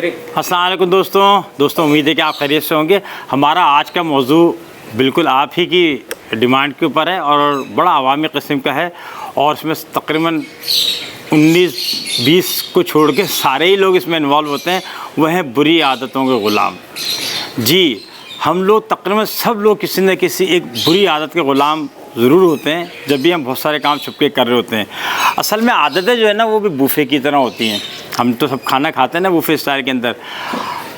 السلام علیکم دوستوں امید ہے کہ آپ خیریت سے ہوں گے. ہمارا آج کا موضوع بالکل آپ ہی کی ڈیمانڈ کے اوپر ہے اور بڑا عوامی قسم کا ہے, اور اس میں تقریباً 19-20 کو چھوڑ کے سارے ہی لوگ اس میں انوالو ہوتے ہیں. وہ ہیں بری عادتوں کے غلام. جی, ہم لوگ تقریباً سب لوگ کسی نہ کسی ایک بری عادت کے غلام ضرور ہوتے ہیں جب بھی ہم بہت سارے کام چھپ کے کر رہے ہوتے ہیں. اصل میں عادتیں جو ہے نا وہ بھی بوفے کی طرح ہوتی ہیں. ہم تو سب کھانا کھاتے ہیں نا بوفے اسٹائل کے اندر,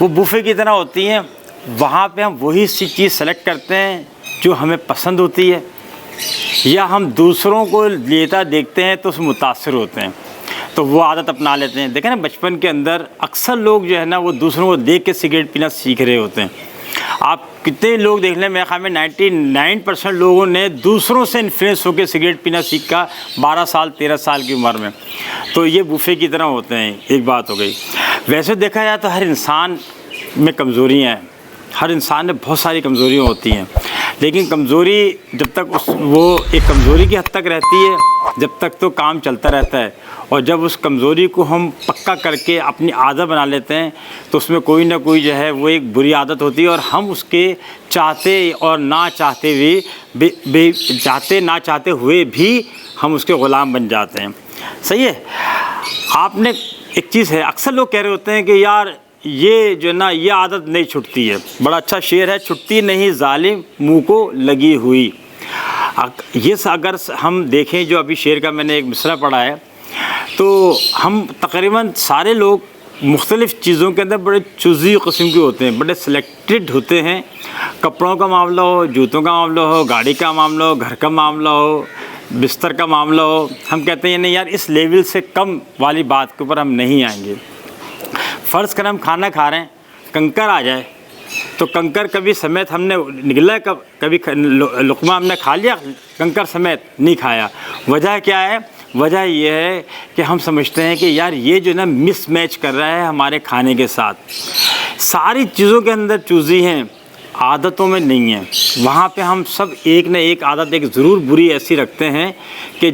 وہ بوفے کی طرح ہوتی ہیں. وہاں پہ ہم وہی سی چیز سلیکٹ کرتے ہیں جو ہمیں پسند ہوتی ہے, یا ہم دوسروں کو لیتا دیکھتے ہیں تو اس میں متاثر ہوتے ہیں تو وہ عادت اپنا لیتے ہیں. دیکھیں نا بچپن کے اندر اکثر لوگ جو ہے نا وہ دوسروں کو دیکھ کے سگریٹ پینا سیکھ رہے ہوتے ہیں. آپ کتنے لوگ دیکھ لیں, میرے خیال میں 99% لوگوں نے دوسروں سے انفلوئنس ہو کے سگریٹ پینا سیکھا 12 سال 13 سال کی عمر میں. تو یہ بوفے کی طرح ہوتے ہیں. ایک بات ہو گئی. ویسے دیکھا جائے تو ہر انسان میں کمزوریاں ہیں, ہر انسان میں بہت ساری کمزوریاں ہوتی ہیں, لیکن کمزوری جب تک وہ ایک کمزوری کی حد تک رہتی ہے جب تک تو کام چلتا رہتا ہے, اور جب اس کمزوری کو ہم پکا کر کے اپنی عادت بنا لیتے ہیں تو اس میں کوئی نہ کوئی جو ہے وہ ایک بری عادت ہوتی ہے, اور ہم اس کے چاہتے اور نہ چاہتے ہوئے بھی ہم اس کے غلام بن جاتے ہیں. صحیح ہے. آپ نے ایک چیز ہے, اکثر لوگ کہہ رہے ہوتے ہیں کہ یار یہ جو ہے نا یہ عادت نہیں چھٹتی ہے. بڑا اچھا شعر ہے, چھٹتی نہیں ظالم منہ کو لگی ہوئی. یہ اگر ہم دیکھیں جو ابھی شعر کا میں نے ایک مصرع پڑھا ہے, تو ہم تقریباً سارے لوگ مختلف چیزوں کے اندر بڑے چوزی قسم کے ہوتے ہیں, بڑے سلیکٹڈ ہوتے ہیں. کپڑوں کا معاملہ ہو, جوتوں کا معاملہ ہو, گاڑی کا معاملہ ہو, گھر کا معاملہ ہو, بستر کا معاملہ ہو, ہم کہتے ہیں نہیں یار اس لیول سے کم والی بات کے اوپر ہم نہیں آئیں گے. فرض کریں ہم کھانا کھا رہے ہیں, کنکر آ جائے تو کنکر کبھی سمیت ہم نے نگلا, کبھی لقمہ ہم نے کھا لیا, کنکر سمیت نہیں کھایا. وجہ کیا ہے؟ وجہ یہ ہے کہ ہم سمجھتے ہیں کہ یار یہ جو نا مس میچ کر رہا ہے ہمارے کھانے کے ساتھ. ساری چیزوں کے اندر چوزی ہیں, عادتوں میں نہیں ہیں. وہاں پہ ہم سب ایک نہ ایک عادت ایک ضرور بری ایسی رکھتے ہیں کہ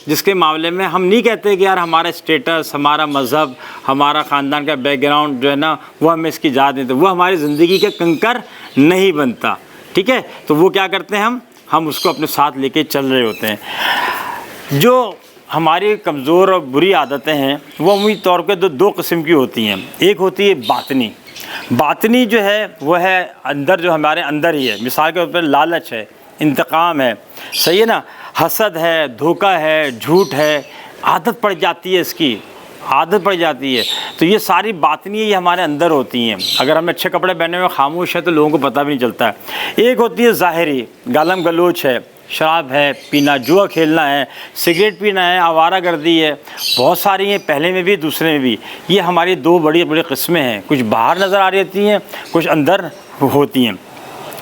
جس کے معاملے میں ہم نہیں کہتے کہ یار ہمارا اسٹیٹس, ہمارا مذہب, ہمارا خاندان کا بیک گراؤنڈ جو ہے نا وہ ہمیں اس کی اجازت دیتے, وہ ہماری زندگی کے کنکر نہیں بنتا. ٹھیک ہے, تو وہ کیا کرتے ہیں ہم اس کو اپنے ساتھ لے کے چل رہے ہوتے ہیں. جو ہماری کمزور اور بری عادتیں ہیں وہ عمومی طور پہ دو قسم کی ہوتی ہیں. ایک ہوتی ہے باطنی. باطنی جو ہے وہ ہے اندر, جو ہمارے اندر ہی ہے. مثال کے طور پر لالچ ہے, انتقام ہے, صحیح ہے نا, حسد ہے, دھوکہ ہے, جھوٹ ہے, عادت پڑ جاتی ہے, اس کی عادت پڑ جاتی ہے. تو یہ ساری باطنی یہ ہمارے اندر ہوتی ہیں. اگر ہم اچھے کپڑے پہنے ہوئے خاموش ہے تو لوگوں کو پتہ بھی نہیں چلتا ہے. ایک ہوتی ہے ظاہری, گالم گلوچ ہے, شراب ہے پینا, جوا کھیلنا ہے, سگریٹ پینا ہے, آوارہ گردی ہے, بہت ساری ہیں, پہلے میں بھی دوسرے میں بھی. یہ ہماری دو بڑی قسمیں ہیں. کچھ باہر نظر آ رہی ہوتی ہیں, کچھ اندر ہوتی ہیں.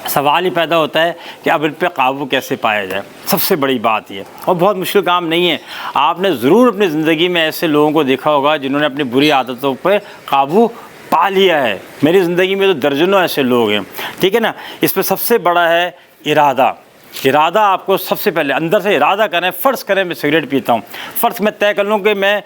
سوال ہی پیدا ہوتا ہے کہ اب ان پہ قابو کیسے پایا جائے. سب سے بڑی بات یہ, اور بہت مشکل کام نہیں ہے. آپ نے ضرور اپنی زندگی میں ایسے لوگوں کو دیکھا ہوگا جنہوں نے اپنی بری عادتوں پہ قابو پا لیا ہے. میری زندگی میں تو درجنوں ایسے لوگ ہیں. ٹھیک ہے نا. اس پہ سب سے بڑا ہے ارادہ. ارادہ آپ کو سب سے پہلے اندر سے ارادہ کریں. فرض کریں میں سگریٹ پیتا ہوں, فرض میں طے کر لوں کہ میں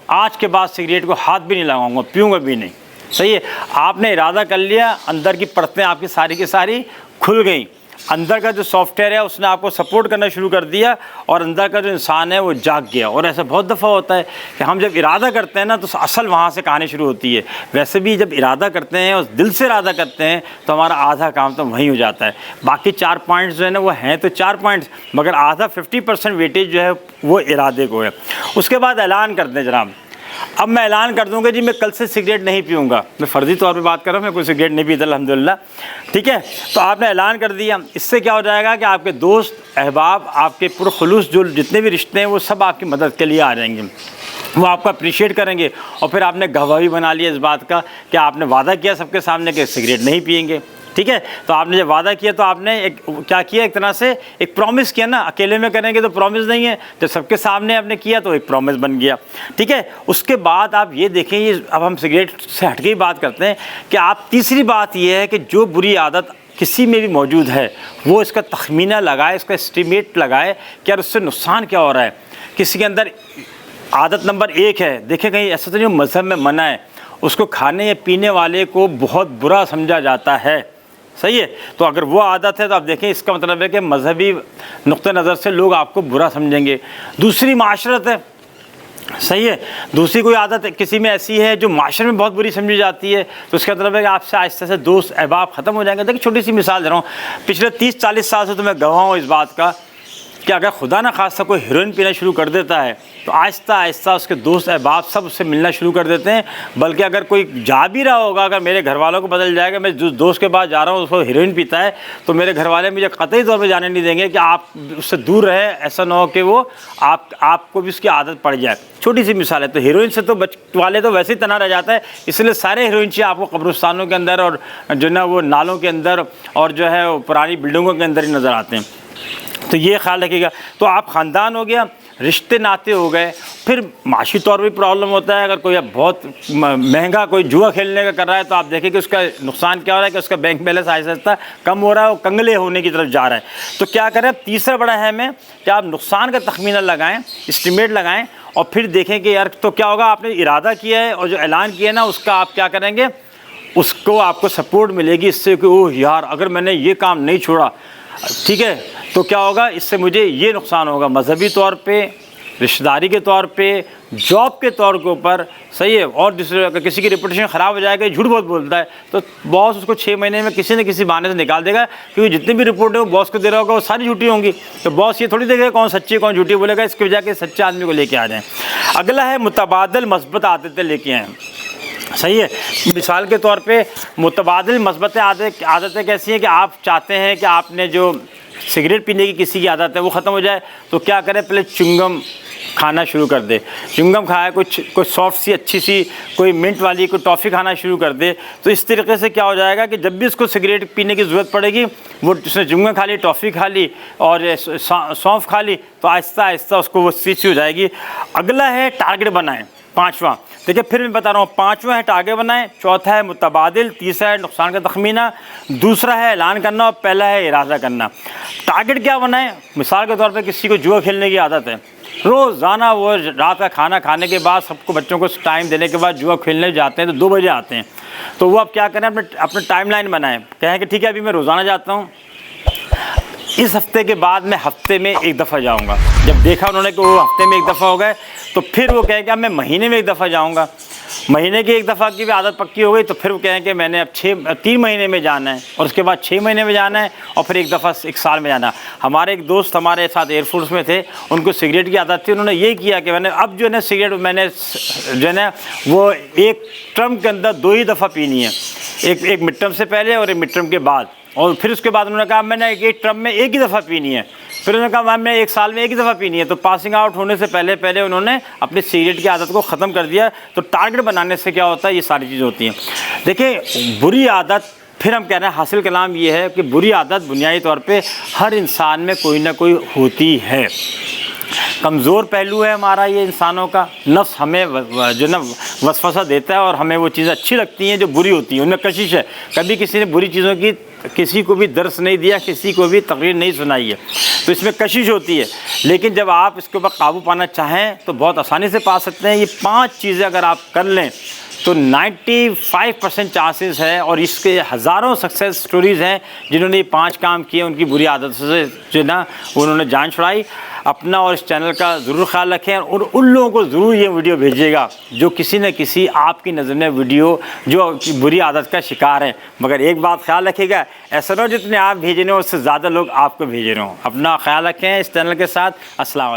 آج کے بعد سگریٹ کو ہاتھ بھی نہیں لگاؤں گا, پیوں گا بھی نہیں. صحیح ہے. آپ نے ارادہ کر لیا, اندر کی پرتیں آپ کی ساری کھل گئیں. اندر کا جو سافٹ ویئر ہے اس نے آپ کو سپورٹ کرنا شروع کر دیا, اور اندر کا جو انسان ہے وہ جاگ گیا. اور ایسا بہت دفعہ ہوتا ہے کہ ہم جب ارادہ کرتے ہیں نا تو اصل وہاں سے کہانی شروع ہوتی ہے. ویسے بھی جب ارادہ کرتے ہیں اور دل سے ارادہ کرتے ہیں تو ہمارا آدھا کام تو وہیں ہو جاتا ہے. باقی 4 پوائنٹس جو ہے نا وہ ہیں تو 4 پوائنٹس, مگر آدھا 50% ویٹیج جو ہے وہ ارادے کو ہے. اس کے بعد اعلان کر دیں جناب. اب میں اعلان کر دوں گا جی میں کل سے سگریٹ نہیں پیوں گا. میں فرضی طور پہ بات کر رہا ہوں, میں کوئی سگریٹ نہیں پیتا الحمدللہ. ٹھیک ہے. تو آپ نے اعلان کر دیا. اس سے کیا ہو جائے گا کہ آپ کے دوست احباب, آپ کے پرخلوص جو جتنے بھی رشتے ہیں وہ سب آپ کی مدد کے لیے آ جائیں گے. وہ آپ کو اپریشیٹ کریں گے, اور پھر آپ نے گواہی بنا لیا اس بات کا کہ آپ نے وعدہ کیا سب کے سامنے کہ سگریٹ نہیں پئیں گے. ٹھیک ہے. تو آپ نے جب وعدہ کیا تو آپ نے کیا کیا, ایک طرح سے ایک پرومس کیا نا. اکیلے میں کریں گے تو پرومس نہیں ہے, جب سب کے سامنے آپ نے کیا تو ایک پرومس بن گیا. ٹھیک ہے. اس کے بعد آپ یہ دیکھیں, یہ اب ہم سگریٹ سے ہٹ کے ہی بات کرتے ہیں کہ آپ تیسری بات یہ ہے کہ جو بری عادت کسی میں بھی موجود ہے وہ اس کا تخمینہ لگائے, اس کا اسٹیمیٹ لگائے کہ یار اس سے نقصان کیا ہو رہا ہے. کسی کے اندر عادت نمبر 1 ہے, دیکھیں کہیں ایسا تو نہیں مذہب میں منع ہے, اس کو کھانے یا پینے والے کو بہت برا سمجھا جاتا ہے، صحیح ہے. تو اگر وہ عادت ہے تو آپ دیکھیں اس کا مطلب ہے کہ مذہبی نقطہ نظر سے لوگ آپ کو برا سمجھیں گے. دوسری معاشرت ہے، صحیح ہے. دوسری کوئی عادت کسی میں ایسی ہے جو معاشرے میں بہت بری سمجھی جاتی ہے، تو اس کا مطلب ہے کہ آپ سے آہستہ سے دوست احباب ختم ہو جائیں گے. دیکھیں چھوٹی سی مثال دے رہا ہوں، پچھلے 30-40 سال سے تو میں گواہ ہوں اس بات کا کہ اگر خدا نہ خواستہ کوئی ہیروئن پینا شروع کر دیتا ہے تو آہستہ آہستہ اس کے دوست احباب سب اس سے ملنا شروع کر دیتے ہیں. بلکہ اگر کوئی جا بھی رہا ہوگا، اگر میرے گھر والوں کو بدل جائے گا میں جس دوست کے پاس جا رہا ہوں اس کو ہیروئن پیتا ہے، تو میرے گھر والے مجھے قطعی طور پہ جانے نہیں دیں گے کہ آپ اس سے دور رہیں، ایسا نہ ہو کہ وہ آپ کو بھی اس کی عادت پڑ جائے. چھوٹی سی مثال ہے. تو ہیروئن سے تو والے تو ویسے ہی تنہا رہ جاتا ہے، اس لیے سارے ہیروئنچی آپ کو قبرستانوں کے اندر اور جو نا وہ نالوں کے اندر اور جو ہے وہ پرانی بلڈنگوں کے اندر ہی نظر آتے ہیں. تو یہ خیال رکھیے گا. تو آپ خاندان ہو گیا، رشتے ناطے ہو گئے، پھر معاشی طور پہ پرابلم ہوتا ہے. اگر کوئی بہت مہنگا کوئی جوا کھیلنے کا کر رہا ہے تو آپ دیکھیں کہ اس کا نقصان کیا ہو رہا ہے کہ اس کا بینک بیلنس آہستہ آہستہ کم ہو رہا ہے، وہ کنگلے ہونے کی طرف جا رہا ہے. تو کیا کریں؟ تیسرا بڑا اہم ہے کہ آپ نقصان کا تخمینہ لگائیں، اسٹیمیٹ لگائیں، اور پھر دیکھیں کہ یار تو کیا ہوگا. آپ نے ارادہ کیا ہے اور جو اعلان کیا ہے نا اس کا آپ کیا کریں گے، اس کو آپ کو سپورٹ ملے گی اس سے کہ اوہ یار اگر میں نے یہ کام نہیں چھوڑا، ٹھیک ہے، تو کیا ہوگا، اس سے مجھے یہ نقصان ہوگا مذہبی طور پہ، رشتہ داری کے طور پہ، جاب کے طور کے اوپر، صحیح ہے. اور دوسرے اگر کسی کی ریپوٹیشن خراب ہو جائے گا، جھوٹ بہت بولتا ہے تو باس اس کو 6 مہینے میں کسی نہ کسی بہانے سے نکال دے گا، کیونکہ جتنی بھی رپورٹ ہے وہ باس کو دے رہا ہوگا وہ ساری جھوٹی ہوں گی. تو باس یہ تھوڑی دیکھے گا کون سچی کون جھوٹی بولے گا، اس کی وجہ کہ سچے آدمی کو لے کے آ جائیں. اگلا ہے متبادل مثبت عادتیں لے کے آئیں. صحیح ہے. مثال کے طور پہ متبادل مثبت عادتیں کیسی ہیں کہ آپ چاہتے ہیں کہ آپ نے جو سگریٹ پینے کی کسی کی عادت ہے وہ ختم ہو جائے، تو کیا کرے، پہلے چنگم کھانا شروع کر دے. چنگم کھائے، کوئی سافٹ سی اچھی سی کوئی منٹ والی کوئی ٹافی کھانا شروع کر دے. تو اس طریقے سے کیا ہو جائے گا کہ جب بھی اس کو سگریٹ پینے کی ضرورت پڑے گی، وہ اس نے چنگم کھا لی، ٹافی کھا لی اور سونف کھا لی، تو آہستہ آہستہ اس کو وہ چیز ہو جائے گی. اگلا ہے ٹارگٹ بنائیں. 5واں دیکھیں پھر میں بتا رہا ہوں، 5واں ہے ٹارگٹ بنائیں، چوتھا ہے متبادل، تیسرا ہے نقصان کا تخمینہ، دوسرا ہے اعلان کرنا اور پہلا ہے ارادہ کرنا. ٹارگٹ کیا بنائیں؟ مثال کے طور پہ کسی کو جوا کھیلنے کی عادت ہے، روزانہ وہ رات کا کھانا کھانے کے بعد سب کو بچوں کو ٹائم دینے کے بعد جوا کھیلنے جاتے ہیں تو 2 بجے آتے ہیں. تو وہ اب کیا کریں، اپنے ٹائم لائن بنائیں، کہیں کہ ٹھیک ہے ابھی میں روزانہ جاتا ہوں، اس ہفتے کے بعد میں ہفتے میں 1 دفعہ جاؤں گا. جب دیکھا انہوں نے کہ وہ ہفتے میں 1 دفعہ ہو گئے تو پھر وہ کہیں کہ اب میں مہینے میں 1 دفعہ جاؤں گا. مہینے کی 1 دفعہ کی بھی عادت پکی ہو گئی تو پھر وہ کہیں کہ میں نے اب 3 مہینے میں جانا ہے، اور اس کے بعد 6 مہینے میں جانا ہے، اور پھر 1 دفعہ 1 سال میں جانا. ہمارے ایک دوست ہمارے ساتھ ایئر فورس میں تھے، ان کو سگریٹ کی عادت تھی. انہوں نے یہ کیا کہ میں نے اب جو ہے نا سگریٹ میں نے جو ہے نا وہ ایک ٹرم کے اندر 2 ہی دفعہ پینی ہے، ایک مڈ ٹرم سے پہلے اور ایک مڈ ٹرم کے بعد. اور پھر اس کے بعد انہوں نے کہا میں نے ایک ٹرم میں 1 ہی دفعہ پینی ہے. پھر انہوں نے کہا میں 1 سال میں 1 ہی دفعہ پینی ہے. تو پاسنگ آؤٹ ہونے سے پہلے انہوں نے اپنی سگریٹ کی عادت کو ختم کر دیا. تو ٹارگٹ بنانے سے کیا ہوتا ہے، یہ ساری چیزیں ہوتی ہیں. دیکھیں بری عادت، پھر ہم کہہ رہے ہیں حاصل کلام یہ ہے کہ بری عادت بنیادی طور پہ ہر انسان میں کوئی نہ کوئی ہوتی ہے. کمزور پہلو ہے ہمارا یہ انسانوں کا. نفس ہمیں جو نا وسوسہ دیتا ہے اور ہمیں وہ چیزیں اچھی لگتی ہیں جو بری ہوتی ہیں، ان میں کشش ہے. کبھی کسی نے بری چیزوں کی کسی کو بھی درس نہیں دیا، کسی کو بھی تقریر نہیں سنائی ہے، تو اس میں کشش ہوتی ہے. لیکن جب آپ اس کے اوپر قابو پانا چاہیں تو بہت آسانی سے پا سکتے ہیں. یہ 5 چیزیں اگر آپ کر لیں تو 95% چانسز ہے، اور اس کے ہزاروں سکسیس سٹوریز ہیں جنہوں نے یہ 5 کام کیے، ان کی بری عادت سے جو نا انہوں نے جان چھڑائی. اپنا اور اس چینل کا ضرور خیال رکھیں، اور ان لوگوں کو ضرور یہ ویڈیو بھیجیے گا جو کسی نہ کسی آپ کی نظر میں ویڈیو جو بری عادت کا شکار ہیں. مگر ایک بات خیال رکھیے گا، ایسا نہ ہو جتنے آپ بھیج رہے ہوں اس سے زیادہ لوگ آپ کو بھیج رہے ہوں. اپنا خیال رکھیں اس چینل کے ساتھ. السلام علیکم.